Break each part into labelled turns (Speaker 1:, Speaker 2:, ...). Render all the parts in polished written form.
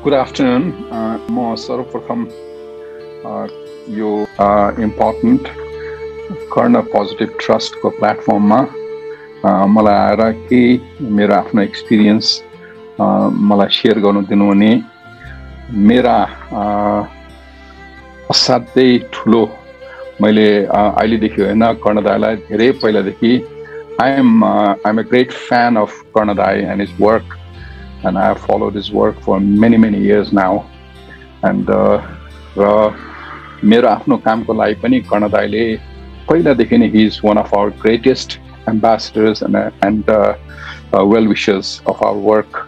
Speaker 1: Good afternoon. म सर्वप्रथम यो इम्पोर्टेन्ट कर्ण पोजिटिभ ट्रस्टको प्लेटफर्ममा मलाई आएर केही मेरो आफ्नो एक्सपिरियन्स मलाई सेयर गर्नु दिनुहुने मेरा असाध्यै ठुलो मैले अहिलेदेखि होइन कर्ण दाइलाई धेरै पहिलादेखि I am a great fan of Karna Dai and his work, and I have followed his work for many years now. And मेरो आफ्नो कामको लागि पनि कर्ण दाइले पहिलादेखि नै he is one of our greatest ambassadors and well-wishers of our work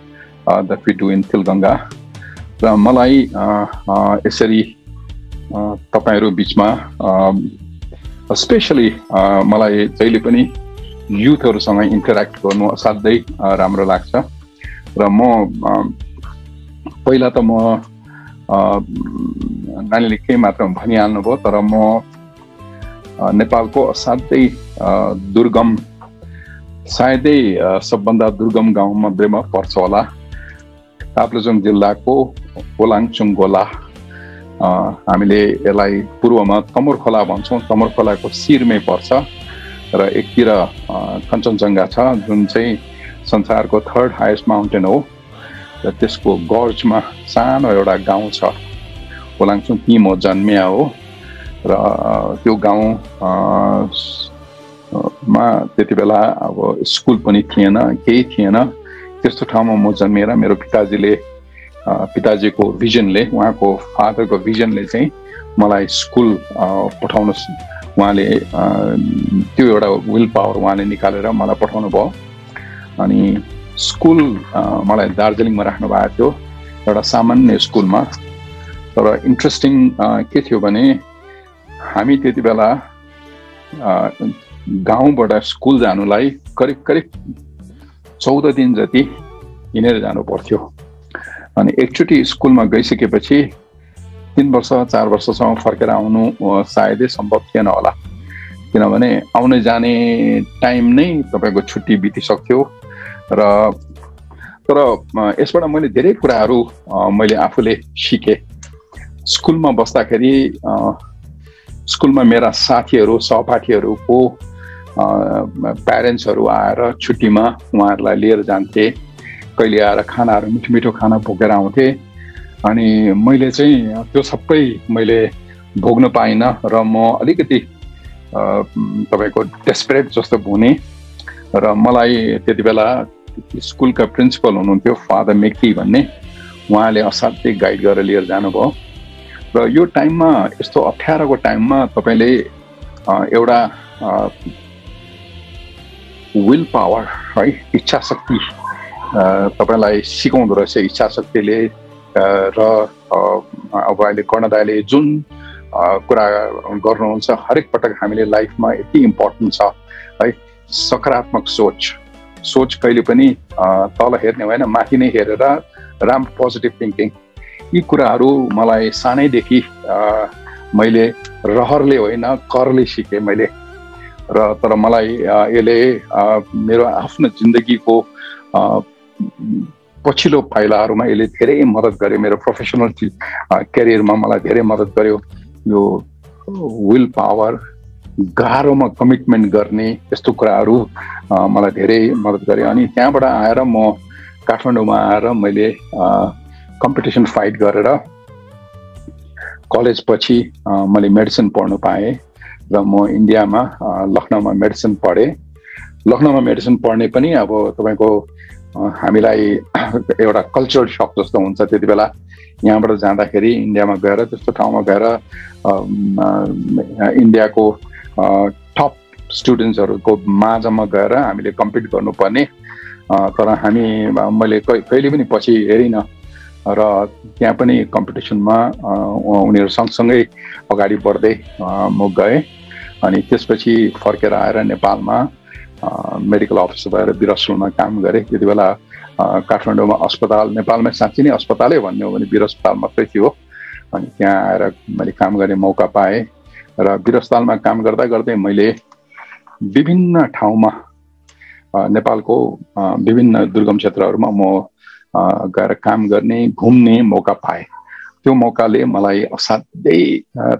Speaker 1: that we do in Tilganga. र मलाई यसरी तपाईहरु बीचमा स्पेशली मलाई जहिले पनि युथहरुसँग इन्टरेक्ट गर्नु असाध्यै राम्रो लाग्छ र म पहिला त म नानीले केही मात्रामा भनिहाल्नु भयो तर म नेपालको असाध्यै दुर्गम सायदै सबभन्दा दुर्गम गाउँ मध्येमा पर्छ होला ताप्लेजुङ जिल्लाको कोलाङचुङ गोला हामीले यसलाई पूर्वमा तमोरखोला भन्छौं तमोरखोलाको शिरमै पर्छ र एकतिर कञ्चनजङ्घा छ जुन चाहिँ संसारको थर्ड हाईएस्ट माउन्टेन हो र त्यसको गर्जमा सानो एउटा गाउँ छ कोलाङचुङ त्यही म जन्मिया हो र त्यो गाउँ मा त्यति बेला अब स्कुल पनि थिएन केही थिएन त्यस्तो ठाउँमा म जन्मिएर मेरो पिताजीको भिजनले उहाँको फादरको भिजनले चाहिँ मलाई स्कुल पठाउन उहाँले त्यो एउटा विल पावर उहाँले निकालेर मलाई पठाउनु भयो अनि स्कुल मलाई दार्जिलिङमा राख्नु भएको थियो एउटा सामान्य स्कुलमा तर इन्ट्रेस्टिङ के थियो भने हामी त्यति बेला गाउँबाट स्कुल जानुलाई करिब 14 दिन जति हिँडेर जानु पर्थ्यो अनि एकचोटि स्कुलमा गइसकेपछि 3 वर्ष 4 वर्षसम्म फर्केर आउनु सायदै सम्भव थिएन होला किनभने आउने जाने टाइम नै तपाईको छुट्टी बितिसक्थ्यो र तर यसबाट मैले धेरै कुराहरू मैले आफूले सिके स्कुलमा बस्दाखेरि स्कुलमा मेरा साथीहरू सहपाठीहरूको प्यारेन्ट्सहरू आएर छुट्टीमा उहाँहरूलाई लिएर जान्थे कहिले आएर खानाहरू मिठो खाना बोकेर आउँथे अनि मैले चाहिँ त्यो सबै मैले भोग्न पाइन र म अलिकति तपाईको डेस्परेट जस्तो भुने र मलाई त्यति बेला स्कुलका प्रिन्सिपल हुनुहुन्थ्यो फादर मेक्टी भन्ने उहाँले असाध्यै गाइड गरेर लिएर जानुभयो र यो टाइममा यस्तो अप्ठ्यारोको टाइममा तपाईले एउटा विल पावर है इच्छा शक्ति तपाईलाई सिकाउँदो रहेछ इच्छा शक्तिले र अब अहिले कर्ण दाइले जुन कुरा गर्नुहुन्छ हरेक पटक हामीले लाइफमा यति इम्पोर्टेन्ट छ है सकारात्मक सोच कहिले पनि तल हेर्ने होइन माथि नै हेरेर राम्रो पोजिटिभ थिङ्किङ यी कुराहरू मलाई सानैदेखि मैले रहरले होइन करले सिकेँ मैले र तर मलाई यसले मेरो आफ्नो जिन्दगीको पछिल्लो पाइलाहरूमा यसले धेरै मद्दत गर्यो मेरो प्रोफेसनल करियरमा मलाई धेरै मद्दत गर्यो यो विल पावर गाह्रोमा कमिटमेन्ट गर्ने यस्तो कुराहरू मलाई धेरै मद्दत गर्यो अनि त्यहाँबाट आएर म काठमाडौँमा आएर मैले कम्पिटिसन फाइट गरेर कलेज पछि मैले मेडिसिन पढ्नु पाएँ र म इन्डियामा लखनऊमा मेडिसिन पढेँ लखनऊमा मेडिसिन पढ्ने पनि अब तपाईको हामीलाई एउटा कल्चरल शक जस्तो हुन्छ त्यति बेला यहाँबाट जाँदाखेरि इन्डियामा गएर त्यस्तो ठाउँमा गएर इन्डियाको टप स्टुडेन्ट्सहरूको माझमा गएर हामीले कम्पिट गर्नुपर्ने तर मैले कहिले पनि पछि हेरिनँ र त्यहाँ पनि कम्पिटिसनमा उनीहरू सँगसँगै अगाडि बढ्दै म गएँ अनि त्यसपछि फर्केर आएर नेपालमा मेडिकल अफिसर भएर वीरस्पतालमा काम गरेँ त्यति बेला काठमाडौँमा अस्पताल नेपालमै साँच्चै नै अस्पतालै भन्ने हो भने वीरस्पताल मात्रै थियो अनि त्यहाँ आएर मैले काम गर्ने मौका पाएँ र वीरस्पतालमा काम गर्दा गर्दै मैले विभिन्न ठाउँमा नेपालको विभिन्न दुर्गम क्षेत्रहरूमा म गएर काम गर्ने घुम्ने मौका पाएँ। त्यो मौकाले मलाई असाध्यै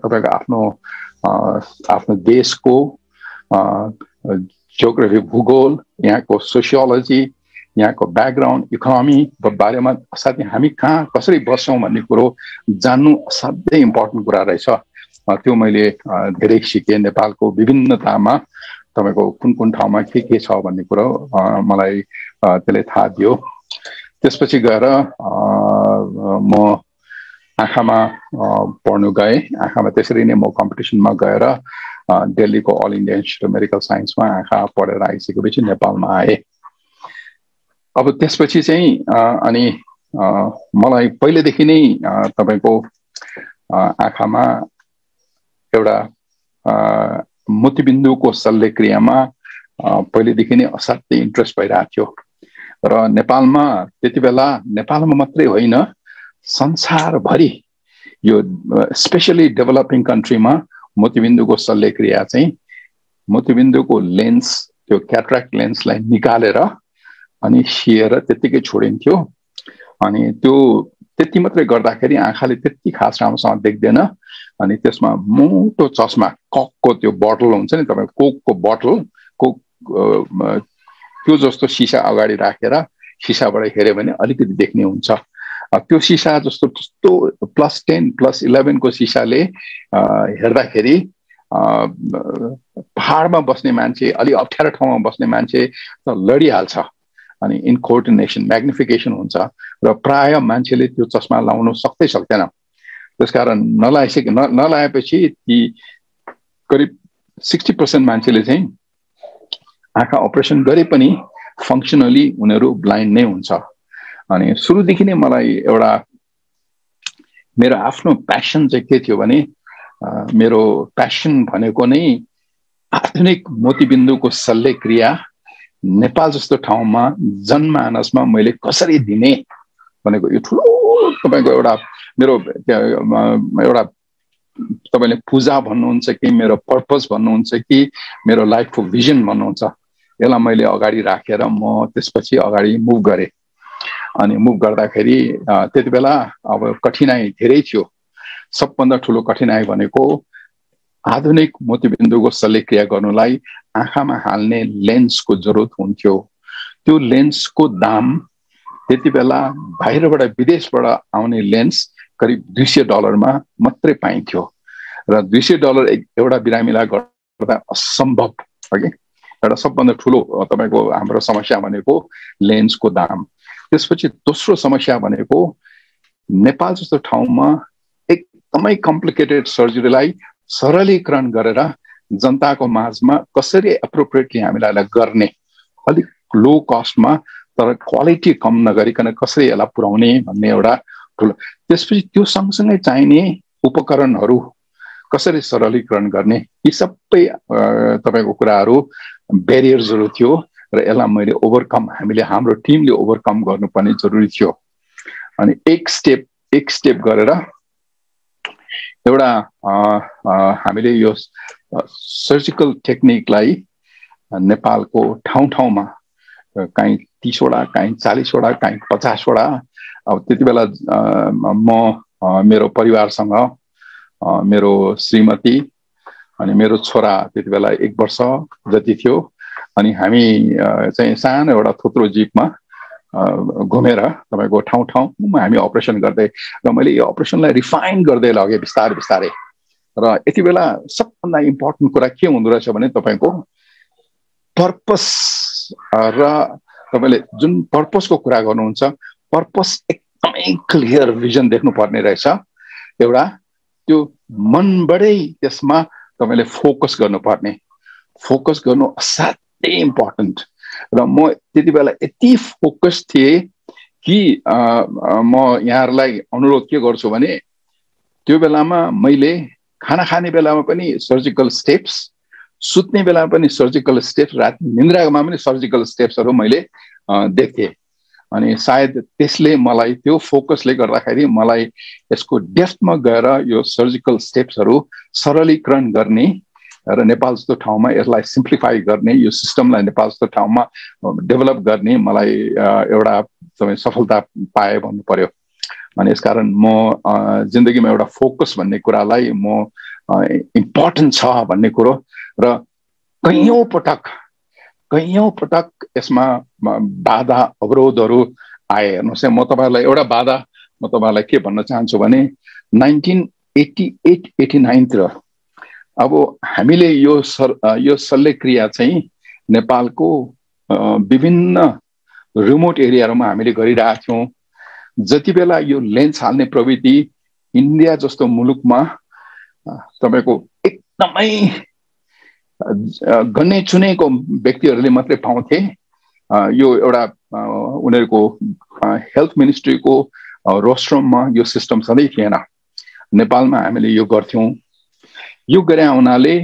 Speaker 1: तपाईको आफ्नो देशको जियोग्राफी भूगोल यहाँको सोसियोलोजी यहाँको ब्याकग्राउन्ड इकोनोमी बारेमा असाध्यै हामी कहाँ कसरी बस्छौँ भन्ने कुरो जान्नु असाध्यै इम्पोर्टेन्ट कुरा रहेछ। त्यो मैले धेरै सिकेँ। नेपालको विभिन्नतामा तपाईको कुन कुन ठाउँमा के छ भन्ने कुरो मलाई त्यसले थाहा दियो। त्यसपछि गएर म आँखामा पढ्नु गएँ। आँखामा त्यसरी नै म कम्पिटिसनमा गएर दिल्लीको all India institute of medical साइन्समा आँखा पढेर आइसकेपछि नेपालमा आएँ। अब त्यसपछि चाहिँ अनि मलाई पहिलेदेखि नै तपाईको आँखामा एउटा मोतीबिन्दुको शल्यक्रियामा पहिलेदेखि नै असाध्यै इन्ट्रेस्ट भइरहेको थियो र नेपालमा त्यति बेला नेपालमा मात्रै होइन संसारभरि यो स्पेशली डेभलपिङ कन्ट्रीमा मोतीबिन्दुको शल्यक्रिया चाहिँ मोतीबिन्दुको लेन्स त्यो क्याट्राक्ट लेन्सलाई निकालेर अनि सिएर त्यतिकै छोडिन्थ्यो। अनि त्यो त्यति मात्रै गर्दाखेरि आँखाले त्यति खास राम्रोसँग देख्दैन। अनि त्यसमा मोटो चस्मा ककको त्यो बोतल हुन्छ नि तपाईको कोकको बोतल कोक त्यो जस्तो सिसा अगाडि राखेर सिसाबाट हेर्यो भने अलिकति देख्ने हुन्छ। त्यो सिसा जस्तो त्यस्तो +10 +11 को सिसाले हेर्दाखेरि पहाडमा बस्ने मान्छे अलि अप्ठ्यारो ठाउँमा बस्ने मान्छे त लडिहाल्छ। अनि इनकोर्डिनेसन म्याग्निफिकेसन हुन्छ र प्राय मान्छेले त्यो चस्मा लाउन सक्दैन। त्यसकारण नलाएपछि ती करिब 60% मान्छेले चाहिँ आँखा अपरेसन गरे पनि फङ्सनली उनीहरू ब्लाइन्ड नै हुन्छ। अनि सुरुदेखि नै मलाई एउटा मेरो आफ्नो प्यासन चाहिँ के थियो भने मेरो प्यासन भनेको नै आधुनिक मोतीबिन्दुको शल्यक्रिया नेपाल जस्तो ठाउँमा जनमानसमा मैले कसरी दिने भनेको यो ठुलो तपाईको एउटा मेरो एउटा तपाईले पूजा भन्नुहुन्छ कि मेरो पर्पस भन्नुहुन्छ कि मेरो लाइफको भिजन भन्नुहुन्छ, यसलाई मैले अगाडि राखेर म त्यसपछि अगाडि मुभ गरेँ। अनि मुभ गर्दाखेरि त्यति बेला अब कठिनाइ धेरै थियो। सबभन्दा ठुलो कठिनाइ भनेको आधुनिक मोतीबिन्दुको शल्यक्रिया गर्नुलाई आँखामा हाल्ने लेन्सको जरुरत हुन्थ्यो। त्यो लेन्सको दाम त्यति बेला बाहिरबाट विदेशबाट आउने लेन्स करिब $200 मा मात्रै पाइन्थ्यो र $200 एउटा बिरामीलाई गर्दा असम्भव हो कि। एउटा सबभन्दा ठुलो तपाईको हाम्रो समस्या भनेको लेन्सको दाम। त्यसपछि दोस्रो समस्या भनेको नेपाल जस्तो ठाउँमा एकदमै कम्प्लिकेटेड सर्जरीलाई सरलीकरण गरेर जनताको माझमा कसरी एप्रोप्रिएटली हामीलाई गर्ने अलिक लो कस्टमा तर क्वालिटी कम नगरिकन कसरी यसलाई पुर्याउने भन्ने एउटा ठुलो। त्यसपछि त्यो सँगसँगै चाहिने उपकरणहरू कसरी सरलीकरण गर्ने यी सबै तपाईको कुराहरू ब्यारियर्सहरू थियो र यसलाई मैले ओभरकम हामीले हाम्रो टिमले ओभरकम गर्नुपर्ने जरुरी थियो। अनि एक स्टेप गरेर एउटा हामीले यो सर्जिकल टेक्निकलाई नेपालको ठाउँमा कहीँ 30 वटा कहीँ 40 वटा कहीँ 50 वटा अब त्यति बेला म मेरो परिवारसँग मेरो श्रीमती अनि मेरो छोरा त्यति बेला 1 वर्ष जति थियो अनि हामी चाहिँ सानो एउटा थोत्रो जिपमा घुमेर तपाईको ठाउँमा हामी अपरेसन गर्दै र मैले यो अपरेसनलाई रिफाइन गर्दै लगे बिस्तारै र यति बेला सबभन्दा इम्पोर्टेन्ट कुरा के हुँदो रहेछ भने तपाईको पर्पस र तपाईले जुन पर्पसको कुरा गर्नुहुन्छ पर्पस एकदमै क्लियर भिजन देख्नु पर्ने रहेछ। एउटा त्यो मनबाटै त्यसमा तपाईले फोकस गर्नुपर्ने, फोकस गर्नु असाध्यै इम्पोर्टेन्ट। र म त्यति बेला यति फोकस थिएँ कि म यहाँहरूलाई अनुरोध के गर्छु भने त्यो बेलामा मैले खाना खाने बेलामा पनि सर्जिकल स्टेप्स, सुत्ने बेलामा पनि सर्जिकल स्टेप्स, राति निन्द्रामा पनि सर्जिकल स्टेप्सहरू मैले देखेँ। अनि सायद त्यसले मलाई त्यो फोकसले गर्दाखेरि मलाई यसको डेप्थमा गएर यो सर्जिकल स्टेप्सहरू सरलीकरण गर्ने र नेपाल जस्तो ठाउँमा यसलाई सिम्प्लिफाई गर्ने, यो सिस्टमलाई नेपाल जस्तो ठाउँमा डेभलप गर्ने मलाई एउटा तपाईँ सफलता पाए भन्नु पर्यो। अनि यसकारण म जिन्दगीमा एउटा फोकस भन्ने कुरालाई म इम्पोर्टेन्ट छ भन्ने कुरो र कैयौं पटक यसमा बाधा अवरोधहरू आए। हेर्नुहोस् म तपाईँहरूलाई एउटा बाधा म तपाईँहरूलाई के भन्न चाहन्छु भने 1988-89 तिर अब हामीले यो शल्यक्रिया चाहिँ नेपालको विभिन्न रिमोट एरियाहरूमा हामीले गरिरहेका थियौँ। जति बेला यो लेन्स हाल्ने प्रविधि इन्डिया जस्तो मुलुकमा तपाईको एकदमै गन्ने चुनेको व्यक्तिहरूले मात्रै पाउँथे, यो एउटा उनीहरूको हेल्थ मिनिस्ट्रीको रोस्ट्रममा यो सिस्टम सधैँ थिएन। नेपालमा हामीले यो गर्थ्यौँ। यो गरे हुनाले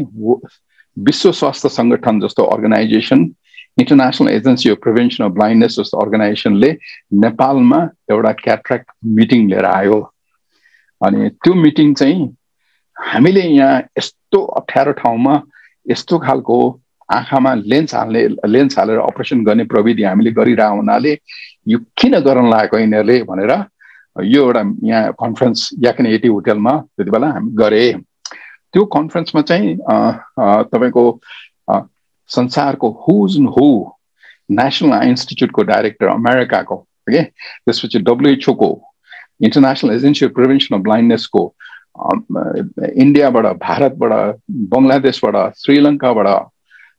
Speaker 1: विश्व स्वास्थ्य संगठन जस्तो organisation, international agency of prevention of blindness जस्तो अर्गनाइजेसनले नेपालमा एउटा क्याट्रेक्ट मिटिङ लिएर आयो। अनि त्यो मिटिङ चाहिँ हामीले यहाँ यस्तो अप्ठ्यारो ठाउँमा यस्तो खालको आँखामा लेन्स हालेर अपरेसन गर्ने प्रविधि हामीले गरिरहेको हुनाले यो किन गर्न लागेको यिनीहरूले भनेर यो एउटा यहाँ कन्फरेन्स याकनेटी होटलमा त्यति बेला हामी गरे। त्यो कन्फरेन्समा चाहिँ तपाईको संसारको हुज एन्ड हु नेशनल इन्स्टिट्युटको डाइरेक्टर अमेरिकाको, ओके, त्यसपछि WHO को, international agency of prevention of ब्लाइन्डनेसको, इन्डियाबाट, भारतबाट, बङ्गलादेशबाट, श्रीलङ्काबाट,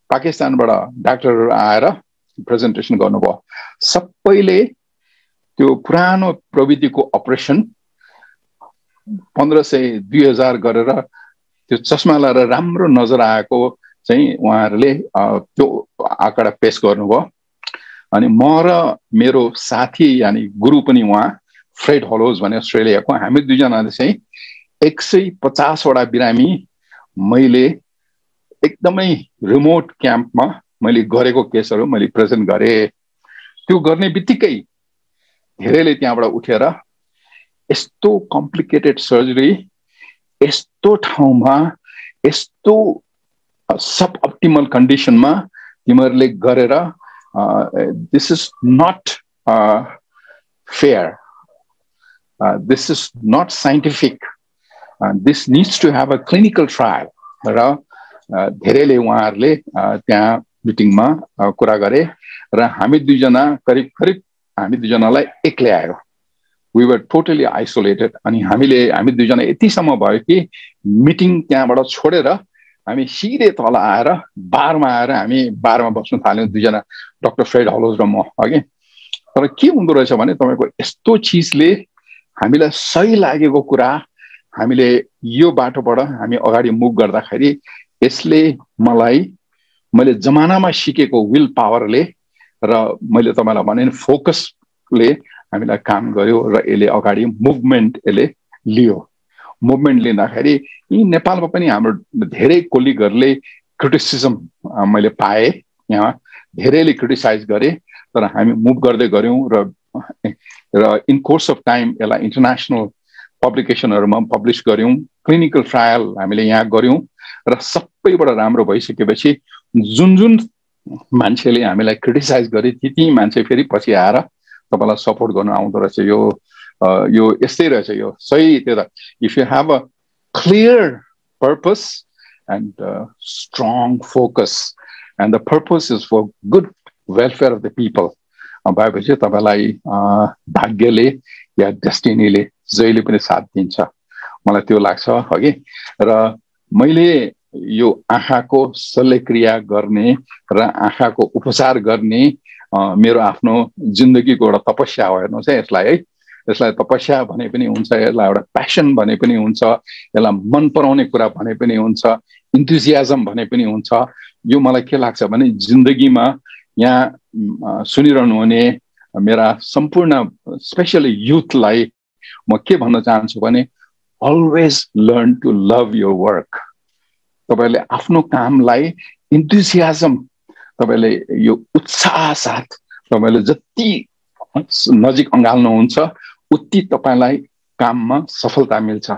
Speaker 1: पाकिस्तानबाट डाक्टरहरू आएर प्रेजेन्टेसन गर्नुभयो। सबैले त्यो पुरानो प्रविधिको अपरेसन 1500-2000 गरेर त्यो चस्मा लगाएर राम्रो नजर आएको चाहिँ उहाँहरूले त्यो आँकडा पेश गर्नुभयो। अनि म र मेरो साथी यानी गुरु पनि उहाँ फ्रेड हलोज भने अस्ट्रेलियाको, हामी दुईजनाले चाहिँ 150 वटा बिरामी मैले एकदमै रिमोट क्याम्पमा मैले गरेको केसहरू मैले प्रेजेन्ट गरेँ। त्यो गर्ने बित्तिकै धेरैले त्यहाँबाट उठेर यस्तो कम्प्लिकेटेड सर्जरी यस्तो ठाउँमा यस्तो सब अप्टिमल कन्डिसनमा तिमीहरूले गरेर this is not fair, this is not scientific, this needs to have a clinical trial र धेरैले उहाँहरूले त्यहाँ मिटिङमा कुरा गरे र हामी दुईजना करिब हामी दुईजनालाई एक्लै आयो। We were totally isolated. अनि हामी दुईजना यतिसम्म भयो कि मिटिङ त्यहाँबाट छोडेर हामी सिधै तल आएर बारमा आएर हामी बारमा बस्न थाल्यौँ, दुईजना, डाक्टर फ्रेड हलोज र म, अघि। तर के हुँदो रहेछ भने तपाईँको यस्तो चिजले हामीलाई सही लागेको कुरा हामीले यो बाटोबाट हामी अगाडि मुभ गर्दाखेरि यसले मैले जमानामा सिकेको विल पावरले र मैले तपाईँलाई भने फोकसले हामीलाई काम गर्यो र यसले अगाडि मुभमेन्ट यसले लियो। मुभमेन्ट लिँदाखेरि यी नेपालमा पनि हाम्रो धेरै कोलिगहरूले क्रिटिसिजम मैले पाएँ, यहाँ धेरैले क्रिटिसाइज गरे, तर हामी मुभ गर्दै गऱ्यौँ र इन कोर्स अफ टाइम यसलाई इन्टरनेसनल पब्लिकेसनहरूमा पब्लिस गऱ्यौँ। क्लिनिकल ट्रायल हामीले यहाँ गऱ्यौँ र सबैबाट राम्रो भइसकेपछि जुन मान्छेले हामीलाई क्रिटिसाइज गरे ती मान्छे फेरि पछि आएर तपाईँलाई सपोर्ट गर्न आउँदो रहेछ। यो यस्तै रहेछ, यो सही। त्यो त if you have a clear purpose and strong focus and the purpose is for good welfare of the people भएपछि तपाईँलाई भाग्यले या डेस्टिनीले जहिले पनि साथ दिन्छ, मलाई त्यो लाग्छ अघि। र मैले यो आँखाको शल्यक्रिया गर्ने र आँखाको उपचार गर्ने मेरो आफ्नो जिन्दगीको एउटा तपस्या हो। हेर्नुहोस् है, यसलाई तपस्या भने पनि हुन्छ, यसलाई एउटा प्यासन भने पनि हुन्छ, यसलाई मन पराउने कुरा भने पनि हुन्छ, इन्थुजियाजम भने पनि हुन्छ। यो मलाई के लाग्छ भने जिन्दगीमा यहाँ सुनिरहनु हुने मेरा सम्पूर्ण स्पेसली युथलाई म के भन्न चाहन्छु भने always learn to love your work. तपाईले आफ्नो कामलाई इन्थुजियाजम, तपाईले यो उत्साह साथ तपाईले जति नजिक अँगाल्नुहुन्छ उति तपाईलाई काममा सफलता मिल्छ।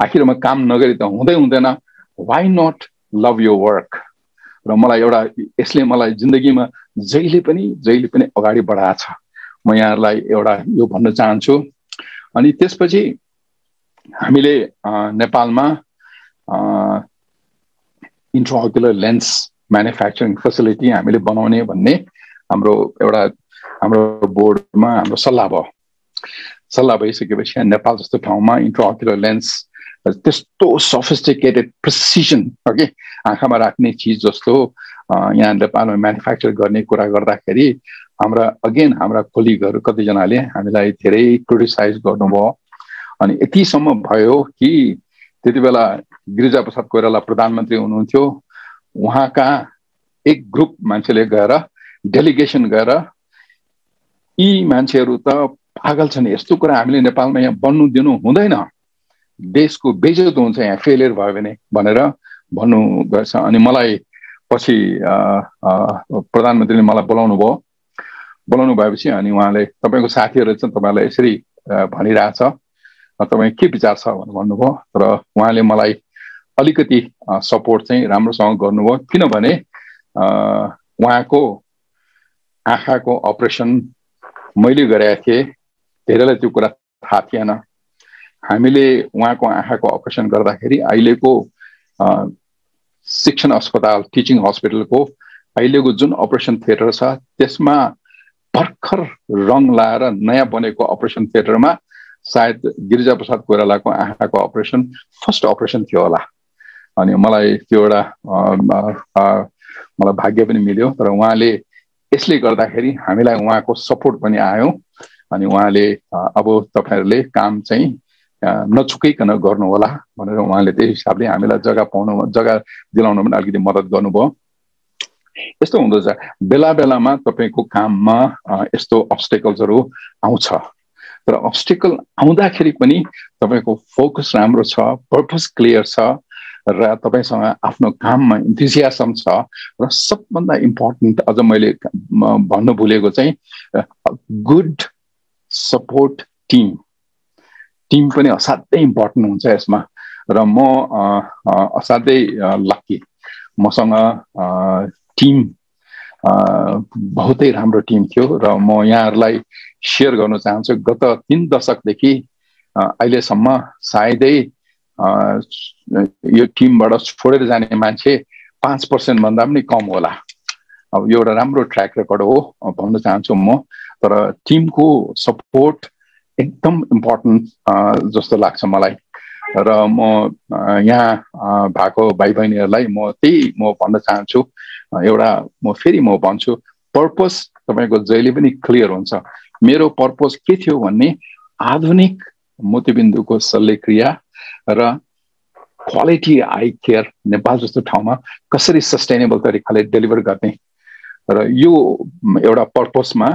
Speaker 1: आखिरमा काम नगरी त हुँदैन। Why not love your work. र मलाई एउटा यसले मलाई जिन्दगीमा जहिले पनि अगाडि बढाएको छ। म यहाँहरूलाई एउटा यो भन्न चाहन्छु। अनि त्यसपछि हामीले नेपालमा इन्ट्राओक्युलर लेन्स म्यानुफ्याक्चरिङ फेसिलिटी हामीले बनाउने भन्ने हाम्रो बोर्डमा हाम्रो सल्लाह भइसकेपछि नेपाल जस्तो ठाउँमा इन्ट्राओक्युलर लेन्स त्यस्तो सफिस्टिकेटेड प्रिसिजन कि आँखामा राख्ने चिज जस्तो यहाँ नेपालमा म्यानुफ्याक्चर गर्ने कुरा गर्दाखेरि हाम्रा कोलिगहरू कतिजनाले हामीलाई धेरै क्रिटिसाइज गर्नुभयो। अनि यतिसम्म भयो कि त्यति बेला गिरिजाप्रसाद कोइराला प्रधानमन्त्री हुनुहुन्थ्यो, उहाँका एक ग्रुप मान्छेले गएर डेलिगेसन गएर यी मान्छेहरू त पागल छन्, यस्तो कुरा हामीले नेपालमा यहाँ बन्नु दिनु हुँदैन, देशको बेइज्जत हुन्छ यहाँ फेलियर भयो भने भनेर भन्नु गर्छ। अनि मलाई पछि प्रधानमन्त्रीले मलाई बोलाउनु भएपछि अनि उहाँले तपाईँको साथीहरू चाहिँ तपाईँलाई यसरी भनिरहेछ, तपाईँ के विचार छ भनेर भन्नुभयो। तर उहाँले मलाई अलिकति सपोर्ट चाहिँ राम्रोसँग गर्नुभयो, किनभने उहाँको आँखाको अपरेसन मैले गरेका थिएँ, धेरैलाई त्यो कुरा थाहा थिएन। हामीले उहाँको आँखाको अपरेसन गर्दाखेरि अहिलेको शिक्षण अस्पताल टिचिङ हस्पिटलको अहिलेको जुन अपरेसन थिएटर छ त्यसमा भर्खर रङ लाएर नयाँ बनेको अपरेसन थिएटरमा सायद गिरिजाप्रसाद कोइरालाको आँखाको अपरेसन फर्स्ट अपरेसन थियो होला। अनि मलाई त्यो एउटा मलाई भाग्य पनि मिल्यो। तर उहाँले यसले गर्दाखेरि हामीलाई उहाँको सपोर्ट पनि आयो। अनि उहाँले अब तपाईहरुले काम चाहिँ नचुकैकन गर्नु होला भनेर उहाँले त्यही हिसाबले हामीलाई जग्गा दिलाउन पनि अलिकति मद्दत गर्नुभयो। यस्तो हुँदछ बेला बेलामा तपाईको काममा यस्तो अब्स्टेकल्सहरु आउँछ, तर अब्स्टेकल आउँदाखेरि पनि तपाईको फोकस राम्रो छ, पर्पस क्लियर छ र तपाईसँग आफ्नो काममा इन्थुजियाजम छ र सबभन्दा इम्पोर्टेन्ट अझ मैले भन्न भुलेको चाहिँ गुड सपोर्ट टिम पनि असाध्यै इम्पोर्टेन्ट हुन्छ यसमा। र म असाध्यै लकी, मसँग टिम बहुतै राम्रो टिम थियो र म यहाँहरूलाई शेयर गर्न चाहन्छु गत 3 दशकदेखि अहिलेसम्म सायदै यो टिमबाट छोडेर जाने मान्छे 5% भन्दा पनि कम होला। अब यो एउटा राम्रो ट्र्याक रेकर्ड हो भन्न चाहन्छु म। तर टिमको सपोर्ट एकदम इम्पोर्टेन्ट जस्तो लाग्छ मलाई। र म यहाँ भएको भाइ बहिनीहरूलाई म भन्न चाहन्छु एउटा म भन्छु पर्पस तपाईको जहिले पनि क्लियर हुन्छ। मेरो पर्पस के थियो भन्ने आधुनिक मोतीबिन्दुको शल्यक्रिया र क्वालिटी आई केयर नेपाल जस्तो ठाउँमा कसरी सस्टेनेबल तरिकाले डेलिभर गर्ने र यो एउटा पर्पसमा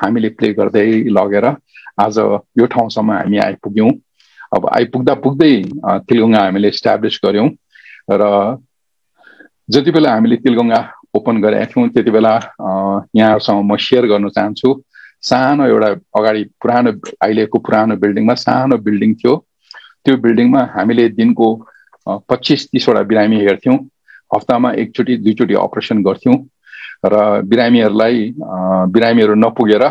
Speaker 1: हामीले प्ले गर्दै लगेर आज यो ठाउँसम्म हामी आइपुग्यौं। अब आइपुग्दा पुग्दै तिलगंगा हामीले एस्टाब्लिश गर्यौं र जति बेला हामीले तिलगंगा ओपन गरेका थियौं त्यति बेला यहाँहरुसँग म शेयर गर्न चाहन्छु। सानो एउटा अगाडि अहिलेको पुरानो बिल्डिङमा सानो बिल्डिङ थियो। त्यो बिल्डिङमा हामीले दिनको 25-30 वटा बिरामी हेर्थ्यौं। हप्तामा एकचोटी दुईचोटी अपरेसन गर्थ्यौं र बिरामीहरु नपुगेर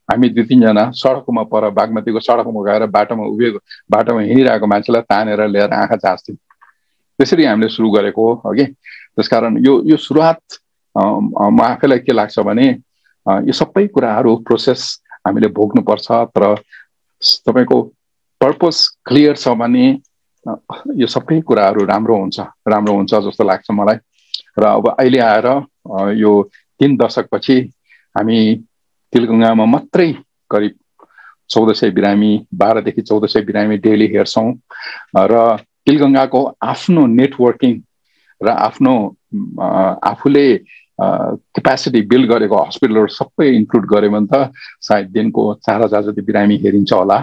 Speaker 1: हामी 2-3 जना सडकमा पर बागमतीको सडकमा गएर बाटोमा हिँडिरहेको मान्छेलाई तानेर ल्याएर आँखा जाँच्थ्यौं। त्यसरी हामीले सुरु गरेको हो कि। त्यसकारण यो सुरुवात म आफैलाई के लाग्छ भने यो सबै कुराहरु प्रोसेस हामीले भोग्नु पर्छ। तर तपाईको पर्पस क्लियर छ भने यो सबै कुराहरु राम्रो हुन्छ जस्तो लाग्छ मलाई। र अब अहिले आएर यो 3 दशकपछि हामी तिलगंगामा मात्रै करिब 1400 बिरामी 12 देखि 1400 बिरामी डेली हेर्छौं र तिलगंगाको आफ्नो नेटवर्किङ र आफ्नो आफूले क्यापासिटी बिल्ड गरेको हस्पिटलहरु सबै इन्क्लुड गर्यो भने त सायद दिनको 4000 जति बिरामी हेरिन्छ होला।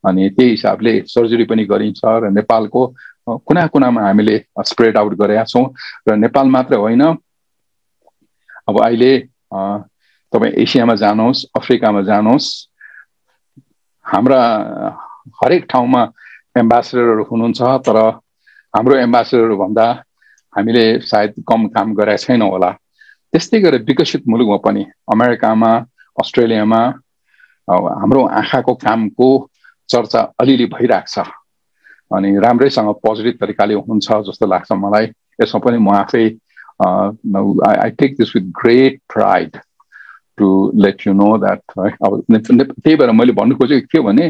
Speaker 1: अनि त्यही हिसाबले सर्जरी पनि गरिन्छ र नेपालको कुना-कुनामा हामीले स्प्रेड आउट गरेका छौं र नेपाल मात्र होइन। अब अहिले तपाई एसियामा जानुहोस्, अफ्रिकामा जानुहोस्, हाम्रा हरेक ठाउँमा एम्बेसडरहरु हुनुहुन्छ। तर हाम्रो एम्बेसडरहरु भन्दा हामीले सायद कम काम गरेका छैनौं होला। त्यस्तै गरी विकसित मुलुकमा पनि अमेरिकामा, अस्ट्रेलियामा हाम्रो आँखाको कामको चर्चा अलिअलि भइरहेको छ अनि राम्रैसँग पोजिटिभ तरिकाले हुन्छ जस्तो लाग्छ मलाई। यसमा पनि म आफै I take this with great pride to let you know that अब त्यही भएर मैले भन्नु खोजेको के भने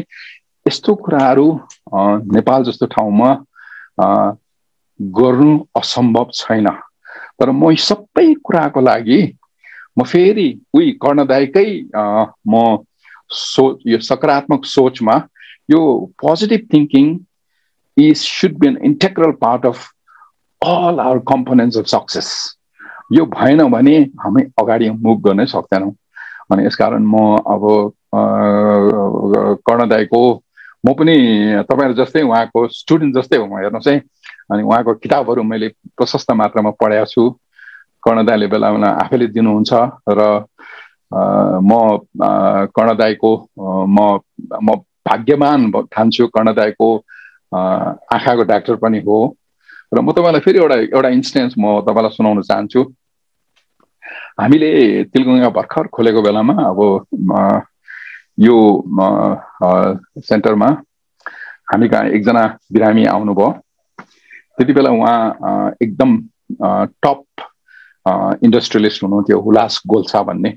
Speaker 1: यस्तो कुराहरू नेपाल जस्तो ठाउँमा गर्नु असम्भव छैन। तर म सबै कुराको लागि म फेरि उही कर्णदायकै म सोच यो सकारात्मक सोचमा यो positive thinking should be an integral part of all our components of success. यो भएन भने हामी अगाडि मुभ गर्न सक्दैनौँ। अनि यसकारण म अब कर्णदायको म पनि तपाईहरु जस्तै उहाँको स्टुडेन्ट जस्तै हो म हेर्नुस् है। अनि उहाँको किताबहरू मैले प्रशस्त मात्रामा पढेको छु। कर्णदायले बेला बेला आफैले दिनुहुन्छ र म कर्णदायको म भाग्यमान ठान्छु। कर्णदायको आँखाको डाक्टर पनि हो र म तपाईलाई फेरि एउटा इन्स्टेन्स म तपाईलाई सुनाउन चाहन्छु। हामीले तिलगुङ्गा भर्खर खोलेको बेलामा अब यो सेन्टरमा हामी कहाँ एकजना बिरामी आउनुभयो। त्यति बेला उहाँ एकदम टप इन्डस्ट्रियलिस्ट हुनुहुन्थ्यो, हुलास गोल्छा भन्ने,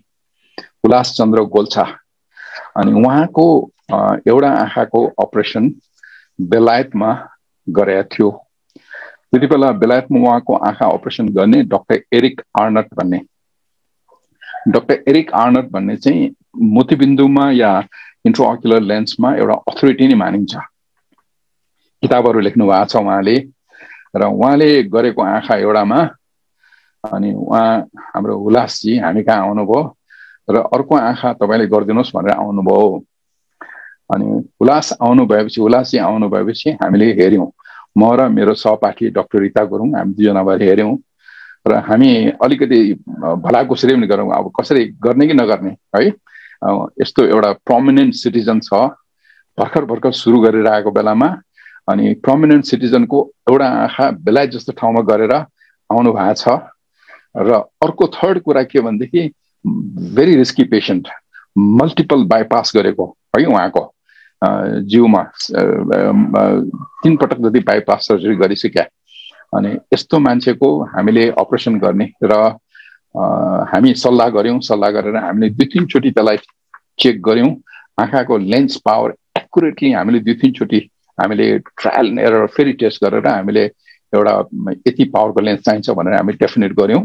Speaker 1: हुलास चन्द्र गोल्छा। अनि उहाँको एउटा आँखाको अपरेसन बेलायतमा गरेको थियो। त्यति बेला बेलायतमा उहाँको आँखा अपरेसन गर्ने डाक्टर एरिक आर्नट भन्ने चाहिँ मोतीबिन्दुमा या इन्ट्राओक्युलर लेन्समा एउटा अथोरिटी नै मानिन्छ। किताबहरू लेख्नु भएको छ उहाँले र उहाँले गरेको आँखा एउटामा अनि उहाँ हाम्रो हुलासजी हामी कहाँ आउनुभयो र अर्को आँखा तपाईले गरिदिनुहोस् भनेर आउनुभयो। अनि हुलासजी आउनु भएपछि हामीले हेर्यौं। म र मेरो सहपाठी डाक्टर रिता गुरुङ हामी दुईजना भएर हेर्यौं र हामी अलिकति भलाकुसारी पनि गरौँ अब कसरी गर्ने कि नगर्ने है। यस्तो एउटा प्रोमिनेन्ट सिटिजन छ, भर्खर सुरु गरिरहेको बेलामा अनि प्रोमिनेन्ट सिटिजनको एउटा आँखा बेलायत जस्तो ठाउँमा गरेर आउनु भएको छ। र अर्को थर्ड कुरा के भनेदेखि very risky patient, multiple bypass गरेको है। उहाँको जिउमा 3 पटक जति बाइपास सर्जरी गरिसक्या। अनि यस्तो मान्छेको हामीले अपरेसन गर्ने र हामी सल्लाह गरेर हामीले 2-3 चोटि त्यसलाई चेक गर्यौं। आँखाको लेन्स पावर एक्युरेटली हामीले 2-3 चोटि हामीले ट्रायल एन्ड एरर फेरि टेस्ट गरेर हामीले एउटा यति पावरको लेन्स चाहिन्छ भनेर हामी डेफिनेट गर्यौं।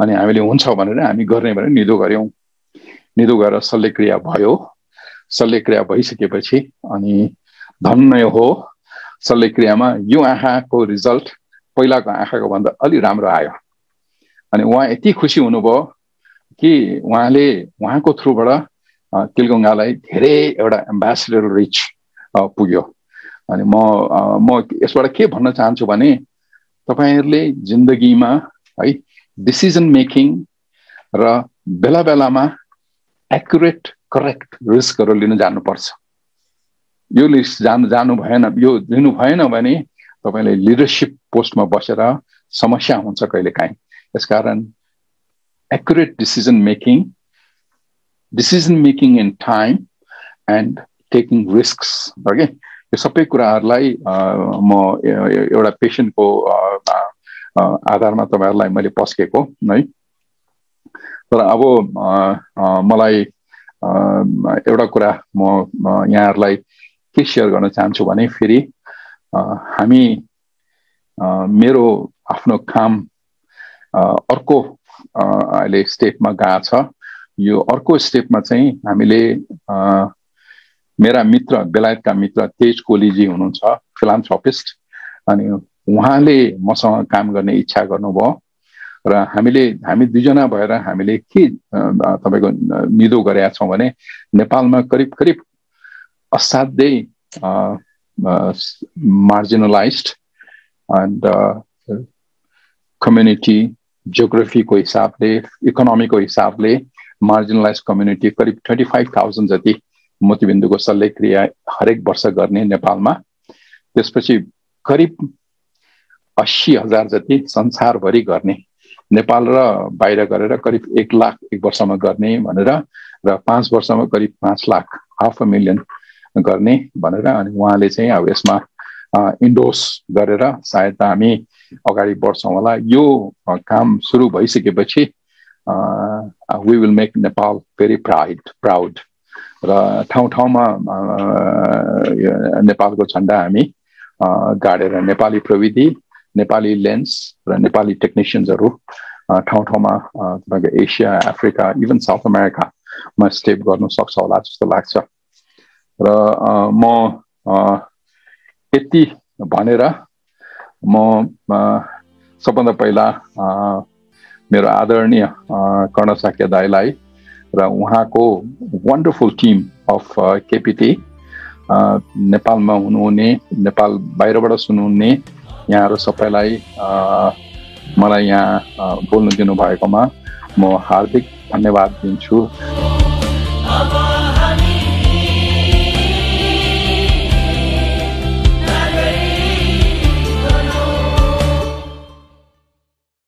Speaker 1: अनि हामीले हुन्छ भनेर हामी गर्ने भनेर निधो गर्यौं। निधो गरेर शल्यक्रिया भयो। शल्यक्रिया भइसकेपछि अनि धन्य हो शल्यक्रियामा यो आँखाको रिजल्ट पहिलाको आँखाको भन्दा अलि राम्रो आयो। अनि उहाँ यति खुसी हुनुभयो कि उहाँले उहाँको थ्रुबाट तिलगुङ्गालाई धेरै एउटा एम्बेसडर रिच पुग्यो। अनि म यसबाट के भन्न चाहन्छु भने तपाईहरुले जिन्दगीमा है डिसिजन मेकिङ र बेला बेलामा एक्युरेट करेक्ट रिस्कहरु लिन जानुपर्छ। यो लिस्ट जानु भएन, यो लिनु भएन भने तपाईले लिडरशिप पोस्टमा बसेर समस्या हुन्छ कहिलेकाहीँ। यसकारण accurate decision making in time and taking risks okay. यो सबै कुराहरुलाई म एउटा पेशेन्टको आधारमा तपाईहरुलाई मैले पस्केको है। तर अब मलाई एउटा कुरा म यहाँहरुलाई के शेयर गर्न चाहन्छु भने फेरि हामी मेरो आफ्नो काम अर्को अहिले स्टेपमा गएको छ। यो अर्को स्टेपमा चाहिँ हामीले मेरा मित्र बेलायतका मित्र तेज कोलीजी हुनुहुन्छ, फिलान्थ्रोपिस्ट। अनि उहाँले मसँग काम गर्ने इच्छा गर्नुभयो र हामी दुईजना भएर हामीले के तपाईको निधो गरेका छौं भने नेपालमा करिब असाध्यै मार्जिनलाइज्ड एन्ड कम्युनिटी जियोग्राफीको हिसाबले इकोनोमीको हिसाबले मार्जिनलाइज्ड कम्युनिटी करिब 25,000 जति मोतीबिन्दुको शल्यक्रिया हरेक वर्ष गर्ने नेपालमा। त्यसपछि करिब 80,000 जति संसारभरि गर्ने, नेपाल र बाहिर गरेर करिब 1 लाख एक वर्षमा गर्ने भनेर र 5 वर्षमा करिब 5 लाख $500,000 गर्ने भनेर अनि उहाँले चाहिँ अब यसमा इन्डोर्स गरेर सायद हामी अगाडि बढ्छौँ होला यो काम सुरु भइसकेपछि we will make Nepal very proud र ठाउँ-ठाउँमा नेपालको झण्डा हामी गाडेर नेपाली प्रविधि नेपाली लेन्स र नेपाली टेक्निशियन्सहरु ठाउँ-ठाउँमा तपाईको एसिया अफ्रिका इभन साउथ अमेरिकामा स्टेप गर्न सक्छ होला जस्तो लाग्छ र म यति भनेर म सबभन्दा पहिला मेरो आदरणीय कर्ण साक्य दाइलाई र उहाँको वन्डरफुल टिम अफ केपीटी नेपालमा हुनुहुने नेपाल बाहिरबाट सुन्नुहुने यहाँहरु सबैलाई मलाई यहाँ बोल्न दिनु भएकोमा म हार्दिक धन्यवाद दिन्छु।